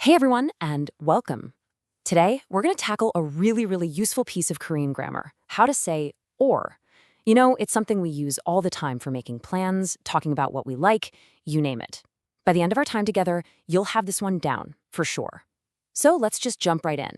Hey everyone, and welcome. Today, we're going to tackle a really useful piece of Korean grammar, how to say or. You know, it's something we use all the time for making plans, talking about what we like, you name it. By the end of our time together, you'll have this one down, for sure. So let's just jump right in.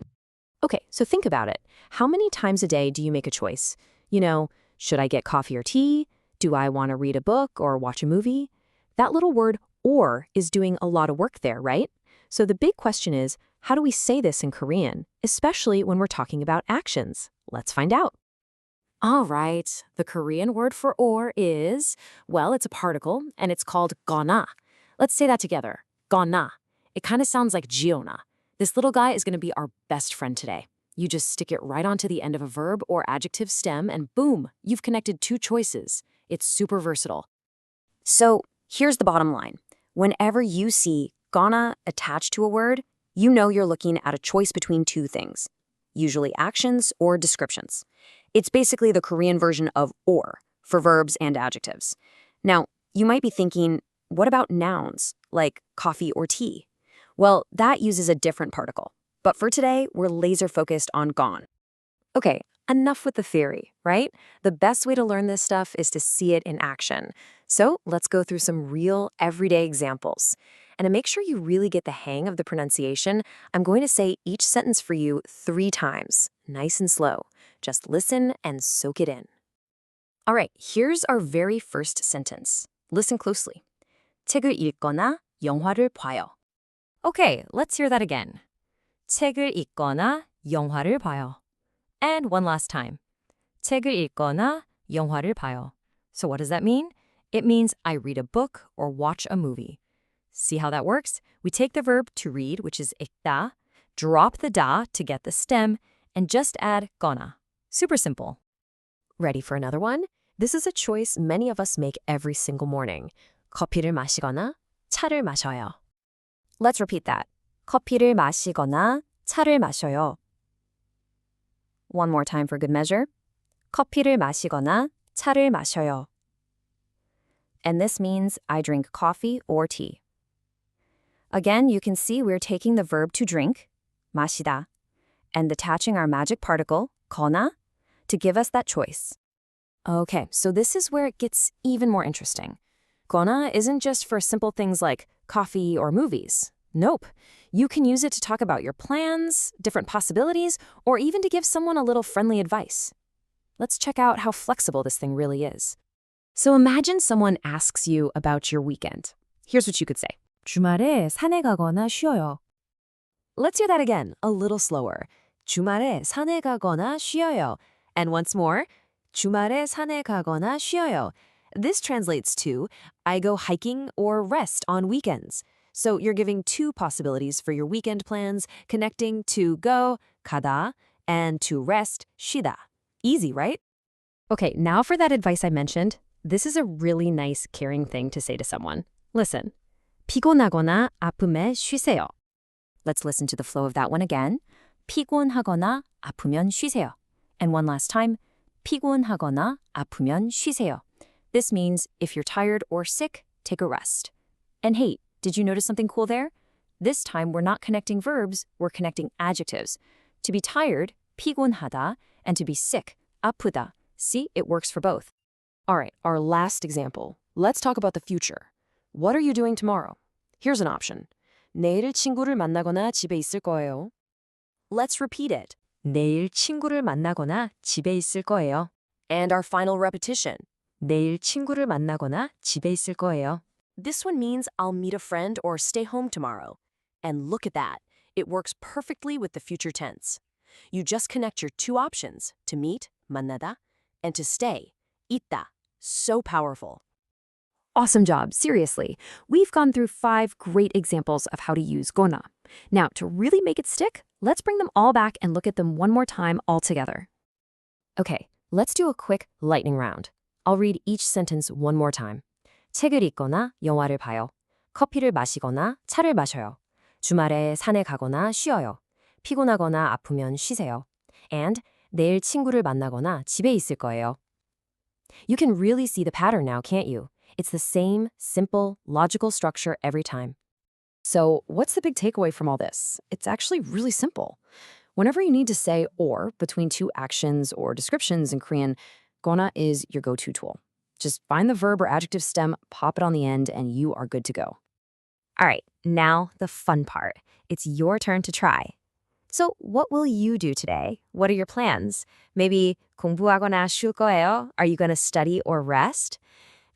Okay, so think about it. How many times a day do you make a choice? You know, should I get coffee or tea? Do I want to read a book or watch a movie? That little word or is doing a lot of work there, right? So the big question is, how do we say this in Korean, especially when we're talking about actions? Let's find out. All right, the Korean word for or is, well, it's a particle, and it's called gona. Let's say that together. Gona. It kind of sounds like Giona. This little guy is going to be our best friend today. You just stick it right onto the end of a verb or adjective stem, and boom, you've connected two choices. It's super versatile. So here's the bottom line. Whenever you see gonna attached to a word, you know you're looking at a choice between two things, usually actions or descriptions. It's basically the Korean version of or for verbs and adjectives. Now, you might be thinking, what about nouns, like coffee or tea? Well, that uses a different particle. But for today, we're laser focused on gon. Okay, enough with the theory, right? The best way to learn this stuff is to see it in action. So let's go through some real everyday examples. And to make sure you really get the hang of the pronunciation, I'm going to say each sentence for you 3 times, nice and slow. Just listen and soak it in. All right, here's our very first sentence. Listen closely. 책을 읽거나 영화를 봐요. Okay, let's hear that again. 책을 읽거나 영화를 봐요. And one last time. 책을 읽거나 영화를 봐요. So what does that mean? It means I read a book or watch a movie. See how that works? We take the verb to read, which is 읽다, drop the da to get the stem, and just add 거나. Super simple. Ready for another one? This is a choice many of us make every single morning. 커피를 마시거나 차를 마셔요. Let's repeat that. 커피를 마시거나 차를 마셔요. One more time for good measure. 커피를 마시거나 차를 마셔요. And this means I drink coffee or tea. Again, you can see we're taking the verb to drink, 마시다, and attaching our magic particle, 거나, to give us that choice. Okay, so this is where it gets even more interesting. 거나 isn't just for simple things like coffee or movies. Nope. You can use it to talk about your plans, different possibilities, or even to give someone a little friendly advice. Let's check out how flexible this thing really is. So imagine someone asks you about your weekend. Here's what you could say. 주말에 산에 가거나 쉬어요. Let's hear that again, a little slower. 주말에 산에 가거나 쉬어요. And once more, 주말에 산에 가거나 쉬어요. This translates to, I go hiking or rest on weekends. So you're giving 2 possibilities for your weekend plans, connecting to go, 가다, and to rest, 쉬다. Easy, right? Okay, now for that advice I mentioned, this is a really nice, caring thing to say to someone. Listen. 피곤하거나 아프면 쉬세요. Let's listen to the flow of that one again. 피곤하거나 아프면 쉬세요. And one last time. 피곤하거나 아프면 쉬세요. This means if you're tired or sick, take a rest. And hey, did you notice something cool there? This time we're not connecting verbs, we're connecting adjectives. To be tired, 피곤하다, and to be sick, 아프다. See, it works for both. All right, our last example. Let's talk about the future. What are you doing tomorrow? Here's an option. 내일 친구를 만나거나 집에 있을 거예요. Let's repeat it. 내일 친구를 만나거나 집에 있을 거예요. And our final repetition. 내일 친구를 만나거나 집에 있을 거예요. This one means I'll meet a friend or stay home tomorrow. And look at that. It works perfectly with the future tense. You just connect your 2 options, to meet, 만나다, and to stay, 있다. So powerful. Awesome job, seriously. We've gone through 5 great examples of how to use gona. Now, to really make it stick, let's bring them all back and look at them one more time all together. Okay, let's do a quick lightning round. I'll read each sentence one more time. 책을 읽거나 영화를 봐요. 커피를 마시거나 차를 마셔요. 주말에 산에 가거나 쉬어요. 피곤하거나 아프면 쉬세요. And 내일 친구를 만나거나 집에 있을 거예요. You can really see the pattern now, can't you? It's the same, simple, logical structure every time. So, what's the big takeaway from all this? It's actually really simple. Whenever you need to say or between two actions or descriptions in Korean, gona is your go-to tool. Just find the verb or adjective stem, pop it on the end, and you are good to go. All right, now the fun part. It's your turn to try. So, what will you do today? What are your plans? Maybe 공부하거나 쉴 거예요? Are you going to study or rest?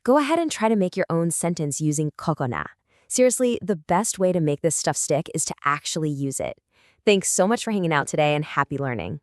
Go ahead and try to make your own sentence using 거거나. Seriously, the best way to make this stuff stick is to actually use it. Thanks so much for hanging out today and happy learning.